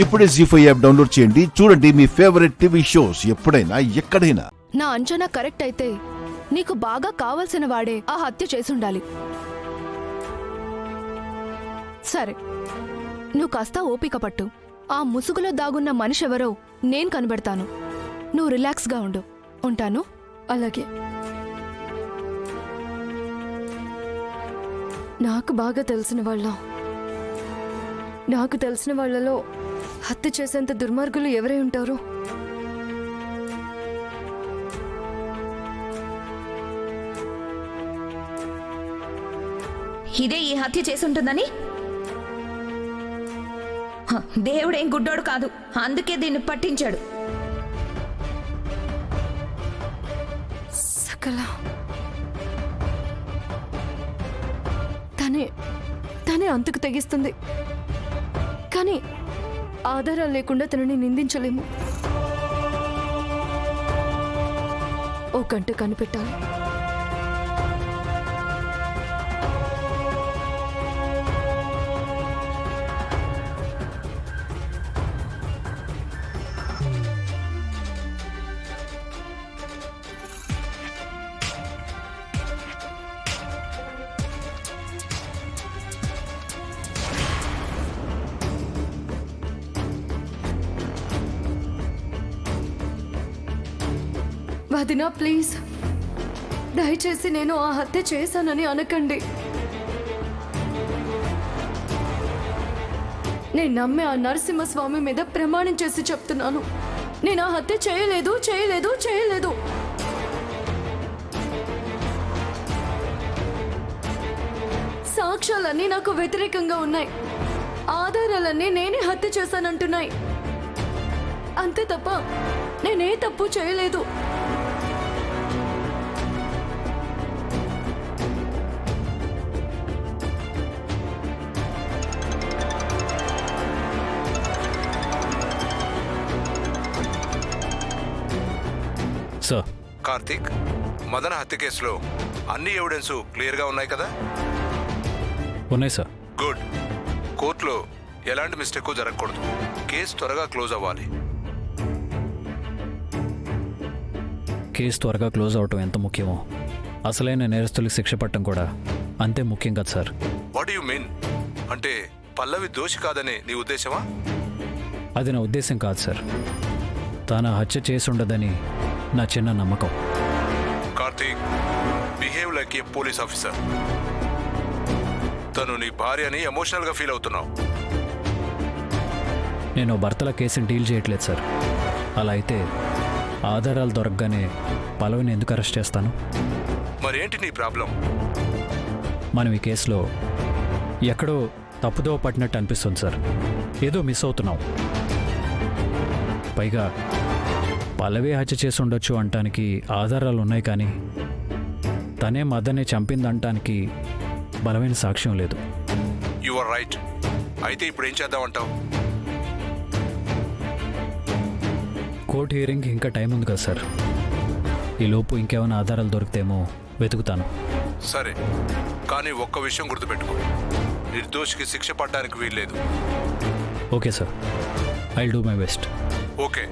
ఇప్పుడే జీ5 app download చేయండి. చూడండి మీ ఫేవరెట్ టీవీ షోస్ ఎప్పుడైనా ఎక్కడైనా. నా అంచనా కరెక్ట్ అయితే నీకు బాగా కావలసిన వాడే ఆ హత్య చేసుండాలి. సరే, నువ్వు కాస్త ఓపిక పట్టు. ఆ ముసుగులో దాగున్న మనిషెవరో నేను కనిపెడతాను. నువ్వు రిలాక్స్గా ఉండు. ఉంటాను. అలాగే. నాకు బాగా తెలిసిన వాళ్ళలో హత్య చేసేంత దుర్మార్గులు ఎవరై ఉంటారు? ఇదే ఈ హత్య చేసుంటుందని దేవుడేం గుడ్డోడు కాదు, అందుకే దీన్ని పట్టించాడు. సకల తనే అంతకు తెగిస్తుంది. కానీ ఆధారాలు లేకుండా తనని నిందించలేము. ఓ గంట కనిపెట్టాలి. వదినా, ప్లీజ్ దయచేసి నేను ఆ హత్య చేశానని అనకండి. నేను నమ్మే ఆ నరసింహస్వామి మీద ప్రమాణం చేసి చెప్తున్నాను, నేను ఆ హత్య చేయలేదు. సాక్ష్యాలన్నీ నాకు వ్యతిరేకంగా ఉన్నాయి. ఆధారాలన్నీ నేనే హత్య చేశానంటున్నాయి. అంతే తప్ప నేనే తప్పు చేయలేదు. కార్తీక్, మదన హత్య కేసులో అన్ని ఎవిడెన్స్ క్లియర్ గా ఉన్నాయి కదా? ఉన్నాయి సార్. గుడ్. కోర్టులో ఎలాంటి మిస్టేక్ జరగకూడదు. కేసు త్వరగా క్లోజ్ అవ్వాలి. కేసు త్వరగా క్లోజ్ అవటం ఎంత ముఖ్యమో అసలైన నేరస్తులకు శిక్ష పట్టడం కూడా అంతే ముఖ్యం కదా సార్. What you mean? అంటే పల్లవి దోషి కాదని నీ ఉద్దేశమా? అది నా ఉద్దేశం కాదు సార్. తాను హత్య చేసి ఉండదని నా చిన్న నమ్మకం. కార్తీక్, బిహేవ్ లైక్ ఏ పోలీస్ ఆఫీసర్. తను నీ భార్యని ఎమోషనల్ గా ఫీల్ అవుతున్నావు. నేను భర్తల కేసుని డీల్ చేయట్లేదు సార్. అలా అయితే ఆధారాలు దొరకగానే పల్లవిని ఎందుకు అరెస్ట్ చేస్తాను? మరేంటి నీ ప్రాబ్లం? మనం ఈ కేసులో ఎక్కడో తప్పుదో పట్టినట్టు అనిపిస్తుంది సార్. ఏదో మిస్ అవుతున్నాం. పైగా పల్లవి హత్య చేసి ఉండొచ్చు అంటానికి ఆధారాలు ఉన్నాయి, కానీ తనే మదన్ని చంపిందంటానికి బలమైన సాక్ష్యం లేదు. You are right. అయితే ఇప్పుడు ఏం చేద్దామంటావు? కోర్టు హియరింగ్ ఇంకా టైం ఉంది కదా సార్. ఈలోపు ఇంకేమైనా ఆధారాలు దొరికితేమో వెతుకుతాను. సరే, కానీ ఒక్క విషయం గుర్తుపెట్టుకో, నిర్దోషికి శిక్ష పడడానికి వీల్లేదు. Okay sir, I'll do my best. Okay.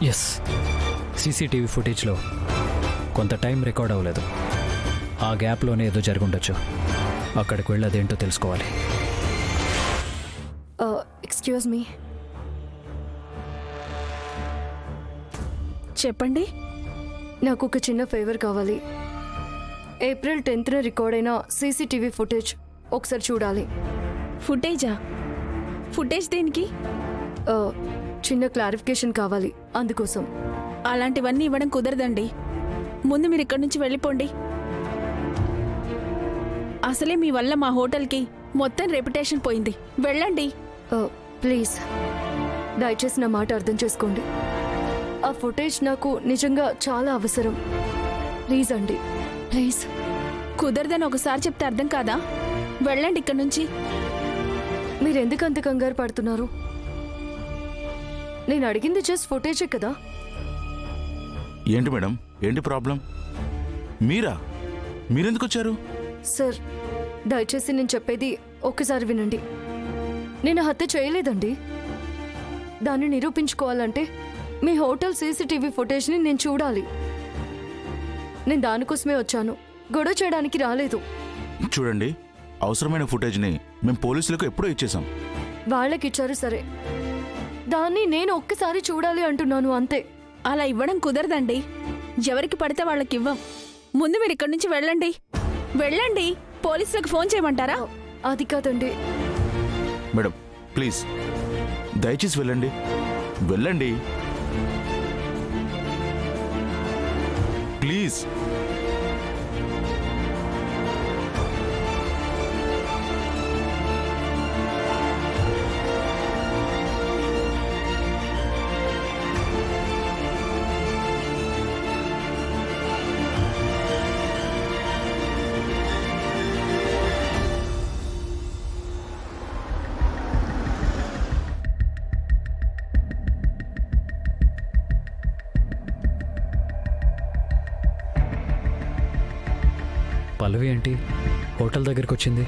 Yes, CCTV ఫుటేజ్లో కొంత టైం రికార్డ్ అవ్వలేదు. ఆ గ్యాప్లోనే ఏదో జరుగుండొచ్చు. అక్కడికి వెళ్ళి అదేంటో తెలుసుకోవాలి. Excuse me. చెప్పండి. నాకు ఒక చిన్న ఫేవర్ కావాలి. ఏప్రిల్ 10th రికార్డ్ అయిన సీసీటీవీ ఫుటేజ్ ఒకసారి చూడాలి. ఫుటేజా? ఫుటేజ్ దేనికి? చిన్న క్లారిఫికేషన్ కావాలి, అందుకోసం. అలాంటివన్నీ ఇవ్వడం కుదరదండి. ముందు మీరు ఇక్కడి నుంచి వెళ్ళిపోండి. అసలే మీ వల్ల మా హోటల్కి మొత్తం రెప్యుటేషన్ పోయింది. వెళ్ళండి. ప్లీజ్ దయచేసి నా మాట అర్థం చేసుకోండి. ఆ ఫుటేజ్ నాకు నిజంగా చాలా అవసరం. ప్లీజ్ అండి, ప్లీజ్. కుదరదని ఒకసారి చెప్తే అర్థం కాదా? వెళ్ళండి ఇక్కడ నుంచి. మీరు ఎందుకు అంత కంగారు పడుతున్నారు? నేను అడిగింది జస్ట్ ఫుటేజే కదా. ఏంటి మేడం, ఏంటి ప్రాబ్లం? మీరెందుకు వచ్చారు? సార్, దయచేసి నేను చెప్పేది ఒక్కసారి వినండి. నేను హత్య చేయలేదండి. దాన్ని నిరూపించుకోవాలంటే మీ హోటల్ సీసీటీవీ ఫుటేజ్ని నేను చూడాలి. నేను దానికోసమే వచ్చాను, గొడవ చేయడానికి రాలేదు. చూడండి, అవసరమైన ఫుటేజ్ని మేము పోలీసులకు ఎప్పుడో ఇచ్చేసాం. వాళ్ళకిచ్చారు సరే, దాన్ని నేను ఒక్కసారి చూడాలి అంటున్నాను అంతే. అలా ఇవ్వడం కుదరదండి. ఎవరికి పడితే వాళ్ళకి ఇవ్వం. ముందు మీరు ఇక్కడి నుంచి వెళ్ళండి. వెళ్ళండి. పోలీసులకు ఫోన్ చేయమంటారా? అది కాదండి. మేడం ప్లీజ్ దయచేసి వెళ్ళండి. వెళ్ళండి ప్లీజ్. పల్లవి ఏంటి హోటల్ దగ్గరికి వచ్చింది?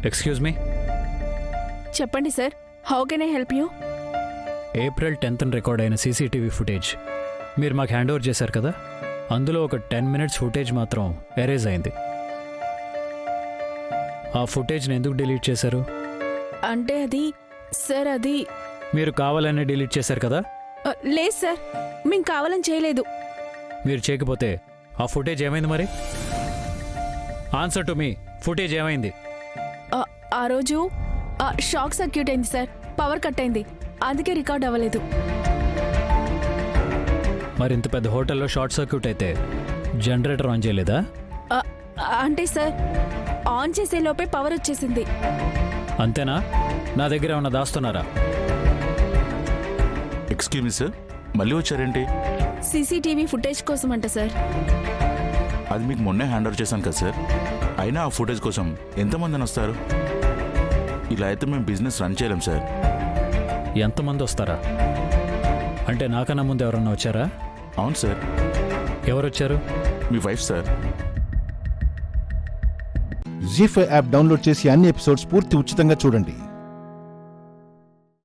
Excuse me. చెప్పండి sir. How can I help you? April 10th record అయిన సీసీటీవీ ఫుటేజ్ మీరు మాకు హ్యాండ్ ఓవర్ చేశారు కదా, అందులో ఒక 10 minutes ఫుటేజ్ మాత్రం ఎరేజ్ అయింది. ఆ ఫుటేజ్ని ఎందుకు డిలీట్ చేశారు? అంటే అది సార్, అది మీరు కావాలనే డిలీట్ చేశారు కదా? లేదు సార్, మేము కావాలని చేయలేదు. మీరు చేయకపోతే ఆ ఫుటేజ్ ఏమైంది మరి? ఆన్సర్ టు మీ, ఫుటేజ్ ఏమైంది? ఆ రోజు షాక్ సర్క్యూట్ అయింది సార్. పవర్ కట్ అయింది, అందుకే రికార్డ్ అవ్వలేదు. మరి ఇంత పెద్ద హోటల్లో షార్ట్ సర్క్యూట్ అయితే జనరేటర్ ఆన్ చేయలేదా? అంటే సార్, ఆన్ చేసే లోపే పవర్ వచ్చేసింది. అంతేనా? నా దగ్గర ఏమన్నా దాస్తున్నారా? ఎక్స్క్యూజ్ మీ సార్, మళ్ళీ వచ్చారేంటి? సీసీటీవీ ఫుటేజ్ కోసం అంట సార్. అది మీకు మొన్నే హ్యాండ్ ఓవర్ చేశాను కదా సార్. అయినా ఆ ఫుటేజ్ కోసం ఎంతమందిని వస్తారు? ఇలా అయితే మేము బిజినెస్ రన్ చేయలేం సార్. ఎంతమంది వస్తారా? అంటే నాకన్నా ముందు ఎవరన్నా వచ్చారా? అవును సార్. ఎవరొచ్చారు? మీ వైఫ్ సార్. జీ5 యాప్ డౌన్లోడ్ చేసి అన్ని ఎపిసోడ్స్ పూర్తి ఉచితంగా చూడండి.